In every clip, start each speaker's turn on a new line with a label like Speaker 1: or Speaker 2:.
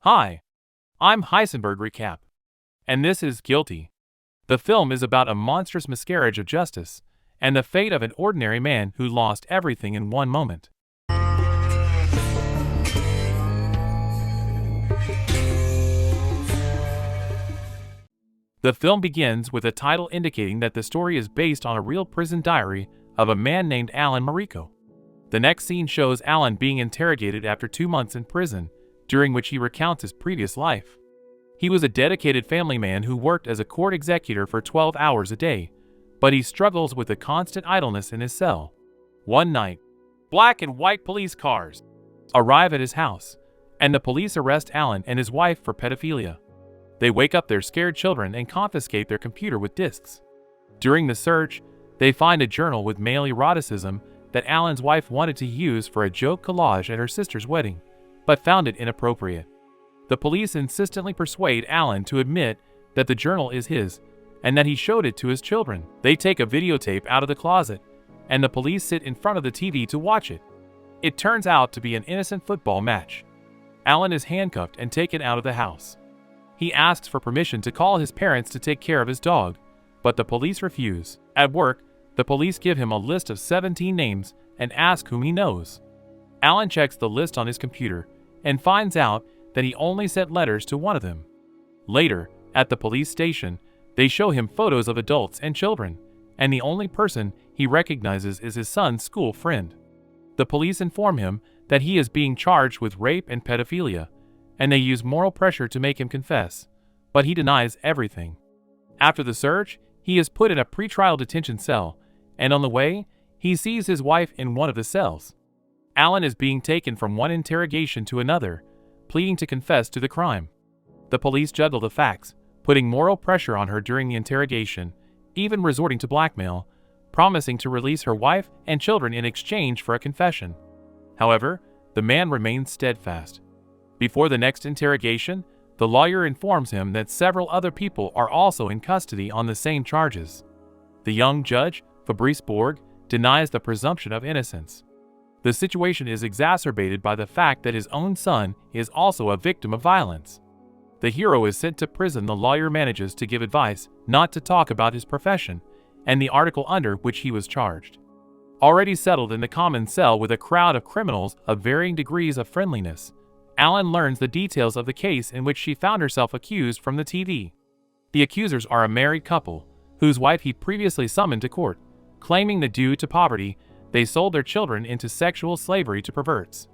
Speaker 1: Hi, I'm Heisenberg Recap, and this is Guilty. The film is about a monstrous miscarriage of justice and the fate of an ordinary man who lost everything in one moment. The film begins with a title indicating that the story is based on a real prison diary of a man named Alan Mariko. The next scene shows Alan being interrogated after 2 months in prison, during which he recounts his previous life. He was a dedicated family man who worked as a court executor for 12 hours a day, but he struggles with the constant idleness in his cell. One night, black and white police cars arrive at his house, and the police arrest Alan and his wife for pedophilia. They wake up their scared children and confiscate their computer with disks. During the search, they find a journal with male eroticism that Alan's wife wanted to use for a joke collage at her sister's wedding, but found it inappropriate. The police insistently persuade Alan to admit that the journal is his and that he showed it to his children. They take a videotape out of the closet, and the police sit in front of the TV to watch it. It turns out to be an innocent football match. Alan is handcuffed and taken out of the house. He asks for permission to call his parents to take care of his dog, but the police refuse. At work, the police give him a list of 17 names and ask whom he knows. Alan checks the list on his computer and finds out that he only sent letters to one of them. Later, at the police station, they show him photos of adults and children, and the only person he recognizes is his son's school friend. The police inform him that he is being charged with rape and pedophilia, and they use moral pressure to make him confess, but he denies everything. After the search, he is put in a pretrial detention cell, and on the way, he sees his wife in one of the cells. Alan is being taken from one interrogation to another, pleading to confess to the crime. The police juggle the facts, putting moral pressure on her during the interrogation, even resorting to blackmail, promising to release her wife and children in exchange for a confession. However, the man remains steadfast. Before the next interrogation, the lawyer informs him that several other people are also in custody on the same charges. The young judge, Fabrice Borg, denies the presumption of innocence. The situation is exacerbated by the fact that his own son is also a victim of violence. The hero is sent to prison. The lawyer manages to give advice not to talk about his profession and the article under which he was charged. Already settled in the common cell with a crowd of criminals of varying degrees of friendliness, Alan learns the details of the case in which she found herself accused from the TV. The accusers are a married couple, whose wife he previously summoned to court, claiming that due to poverty, they sold their children into sexual slavery to perverts.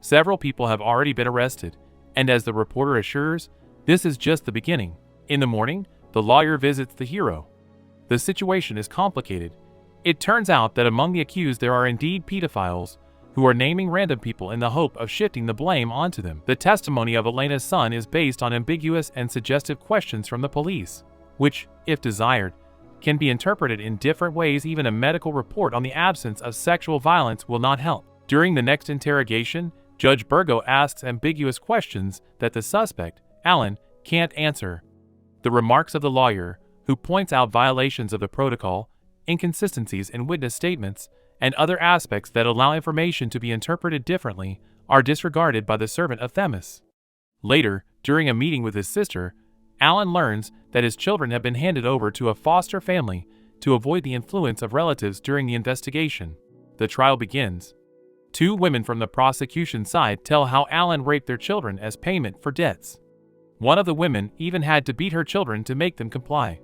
Speaker 1: Several people have already been arrested, and as the reporter assures, this is just the beginning. In the morning, the lawyer visits the hero. The situation is complicated. It turns out that among the accused there are indeed pedophiles, who are naming random people in the hope of shifting the blame onto them. The testimony of Elena's son is based on ambiguous and suggestive questions from the police, which, if desired, can be interpreted in different ways. Even a medical report on the absence of sexual violence will not help. During the next interrogation, Judge Burgo asks ambiguous questions that the suspect, Alan, can't answer. The remarks of the lawyer, who points out violations of the protocol, inconsistencies in witness statements, and other aspects that allow information to be interpreted differently, are disregarded by the servant of Themis. Later, during a meeting with his sister, Alan learns that his children have been handed over to a foster family to avoid the influence of relatives during the investigation. The trial begins. 2 women from the prosecution side tell how Alan raped their children as payment for debts. One of the women even had to beat her children to make them comply.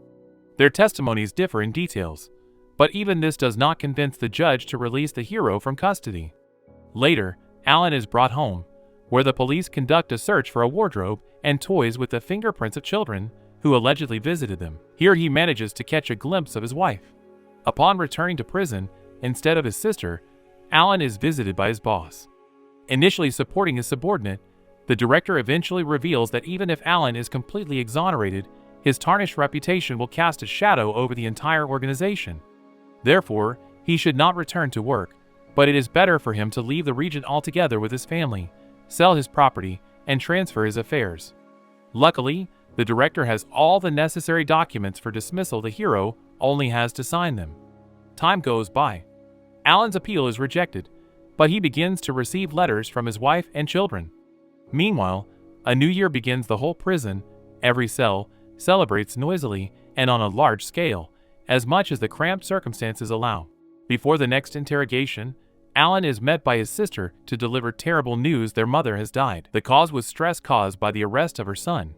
Speaker 1: Their testimonies differ in details, but even this does not convince the judge to release the hero from custody. Later, Alan is brought home, where the police conduct a search for a wardrobe and toys with the fingerprints of children who allegedly visited them. Here he manages to catch a glimpse of his wife. Upon returning to prison, instead of his sister, Alan is visited by his boss. Initially supporting his subordinate, the director eventually reveals that even if Alan is completely exonerated, his tarnished reputation will cast a shadow over the entire organization. Therefore, he should not return to work, but it is better for him to leave the region altogether with his family, sell his property, and transfer his affairs. Luckily, the director has all the necessary documents for dismissal. The hero only has to sign them. Time goes by. Alan's appeal is rejected, but he begins to receive letters from his wife and children. Meanwhile, A new year begins. The whole prison, every cell, celebrates noisily and on a large scale, as much as the cramped circumstances allow. Before the next interrogation, Alan is met by his sister to deliver terrible news: their mother has died. The cause was stress caused by the arrest of her son.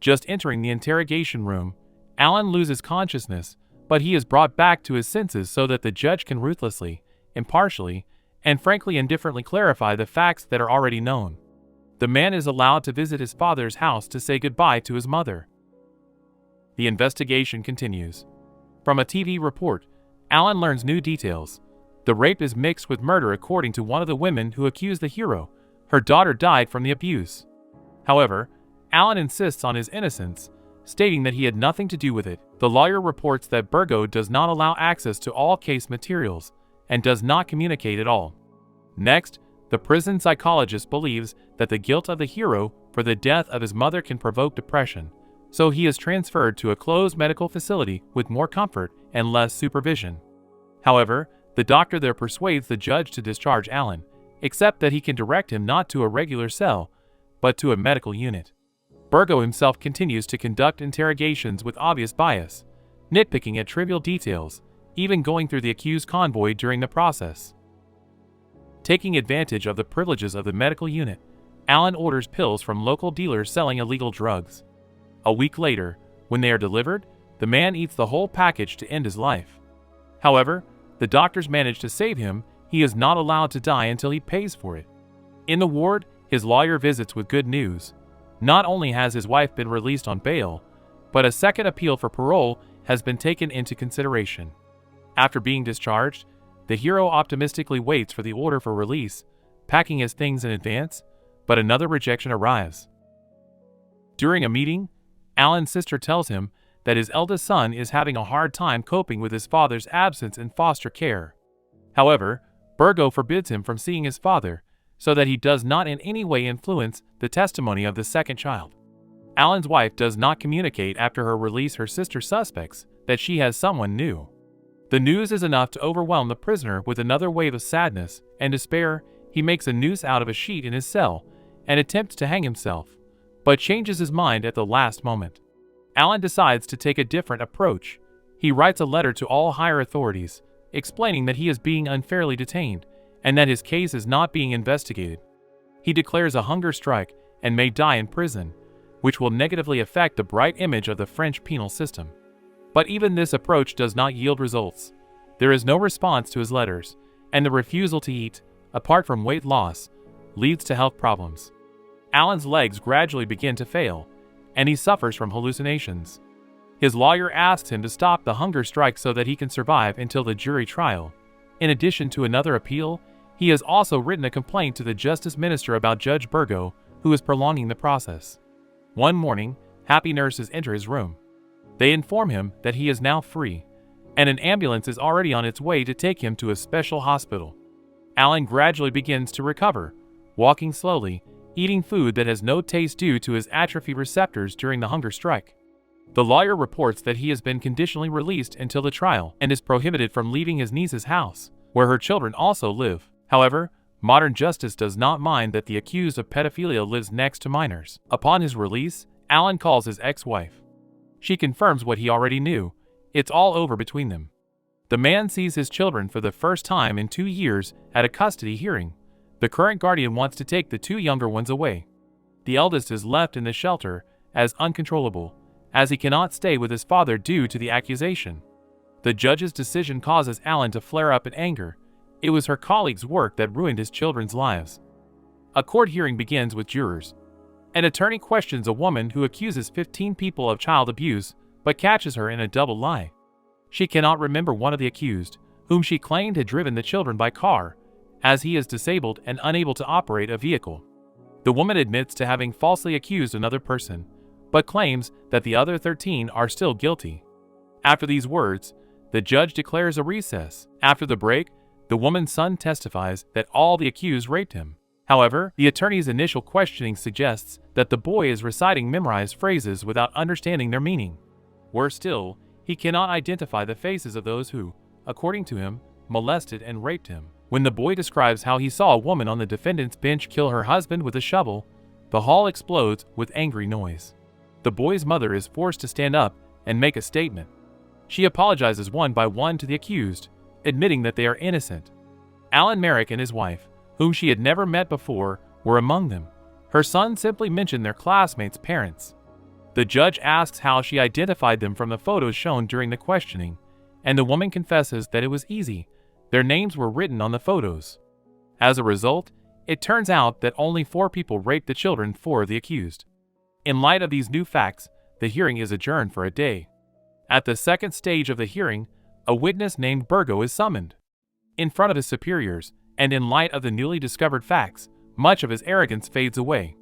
Speaker 1: Just entering the interrogation room, Alan loses consciousness, but he is brought back to his senses so that the judge can ruthlessly, impartially, and frankly indifferently clarify the facts that are already known. The man is allowed to visit his father's house to say goodbye to his mother. The investigation continues. From a TV report, Alan learns new details. The rape is mixed with murder according to one of the women who accused the hero. Her daughter died from the abuse. However, Alan insists on his innocence, stating that he had nothing to do with it. The lawyer reports that Burgo does not allow access to all case materials and does not communicate at all. Next, the prison psychologist believes that the guilt of the hero for the death of his mother can provoke depression, so he is transferred to a closed medical facility with more comfort and less supervision. However, the doctor there persuades the judge to discharge Alan, except that he can direct him not to a regular cell, but to a medical unit. Burgo himself continues to conduct interrogations with obvious bias, nitpicking at trivial details, even going through the accused convoy during the process. Taking advantage of the privileges of the medical unit, Alan orders pills from local dealers selling illegal drugs. A week later, when they are delivered, the man eats the whole package to end his life. However, the doctors manage to save him. He is not allowed to die until he pays for it. In the ward, his lawyer visits with good news. Not only has his wife been released on bail, but a second appeal for parole has been taken into consideration. After being discharged, the hero optimistically waits for the order for release, packing his things in advance, but another rejection arrives. During a meeting, Alan's sister tells him that his eldest son is having a hard time coping with his father's absence in foster care. However, Burgo forbids him from seeing his father, so that he does not in any way influence the testimony of the second child. Alan's wife does not communicate after her release. Her sister suspects that she has someone new. The news is enough to overwhelm the prisoner with another wave of sadness and despair. He makes a noose out of a sheet in his cell and attempts to hang himself, but changes his mind at the last moment. Alan decides to take a different approach. He writes a letter to all higher authorities, explaining that he is being unfairly detained and that his case is not being investigated. He declares a hunger strike and may die in prison, which will negatively affect the bright image of the French penal system. But even this approach does not yield results. There is no response to his letters, and the refusal to eat, apart from weight loss, leads to health problems. Alan's legs gradually begin to fail, and he suffers from hallucinations. His lawyer asks him to stop the hunger strike so that he can survive until the jury trial. In addition to another appeal, he has also written a complaint to the justice minister about Judge Burgo, who is prolonging the process. One morning, happy nurses enter his room. They inform him that he is now free, and an ambulance is already on its way to take him to a special hospital. Alan gradually begins to recover, walking slowly, eating food that has no taste due to his atrophy receptors during the hunger strike. The lawyer reports that he has been conditionally released until the trial and is prohibited from leaving his niece's house, where her children also live. However, modern justice does not mind that the accused of pedophilia lives next to minors. Upon his release, Alan calls his ex-wife. She confirms what he already knew. It's all over between them. The man sees his children for the first time in 2 years at a custody hearing. The current guardian wants to take the 2 younger ones away. The eldest is left in the shelter as uncontrollable, as he cannot stay with his father due to the accusation. The judge's decision causes Alan to flare up in anger. It was her colleague's work that ruined his children's lives. A court hearing begins with jurors. An attorney questions a woman who accuses 15 people of child abuse, but catches her in a double lie. She cannot remember one of the accused, whom she claimed had driven the children by car, as he is disabled and unable to operate a vehicle. The woman admits to having falsely accused another person, but claims that the other 13 are still guilty. After these words, the judge declares a recess. After the break, the woman's son testifies that all the accused raped him. However, the attorney's initial questioning suggests that the boy is reciting memorized phrases without understanding their meaning. Worse still, he cannot identify the faces of those who, according to him, molested and raped him. When the boy describes how he saw a woman on the defendant's bench kill her husband with a shovel, The hall explodes with angry noise. The boy's mother is forced to stand up and make a statement. She apologizes one by one to the accused, admitting that they are innocent. Alan Merrick and his wife, whom she had never met before, were among them. Her son simply mentioned their classmates' parents. The judge asks how she identified them from the photos shown during the questioning, and the woman confesses that it was easy. Their names were written on the photos. As a result, it turns out that only 4 people raped the children for the accused. In light of these new facts, the hearing is adjourned for a day. At the second stage of the hearing, a witness named Burgo is summoned. In front of his superiors, and in light of the newly discovered facts, much of his arrogance fades away.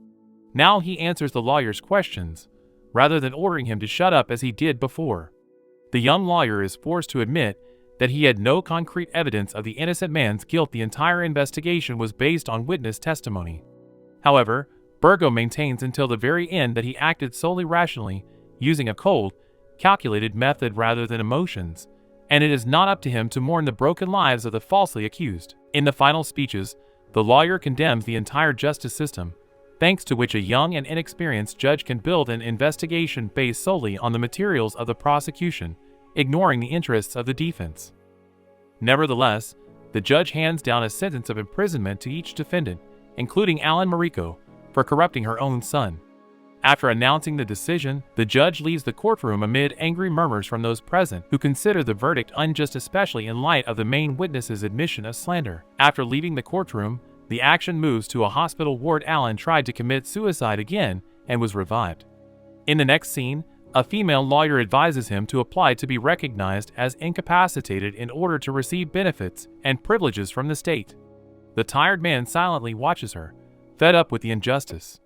Speaker 1: Now he answers the lawyer's questions, rather than ordering him to shut up as he did before. The young lawyer is forced to admit that he had no concrete evidence of the innocent man's guilt. The entire investigation was based on witness testimony. However, Burgo maintains until the very end that he acted solely rationally, using a cold, calculated method rather than emotions, and it is not up to him to mourn the broken lives of the falsely accused. In the final speeches, the lawyer condemns the entire justice system, thanks to which a young and inexperienced judge can build an investigation based solely on the materials of the prosecution, ignoring the interests of the defense. Nevertheless, the judge hands down a sentence of imprisonment to each defendant, including Alan Mariko, for corrupting her own son. After announcing the decision, the judge leaves the courtroom amid angry murmurs from those present who consider the verdict unjust, especially in light of the main witness's admission of slander. After leaving the courtroom, the action moves to a hospital ward. Alan tried to commit suicide again and was revived. In the next scene, a female lawyer advises him to apply to be recognized as incapacitated in order to receive benefits and privileges from the state. The tired man silently watches her, fed up with the injustice.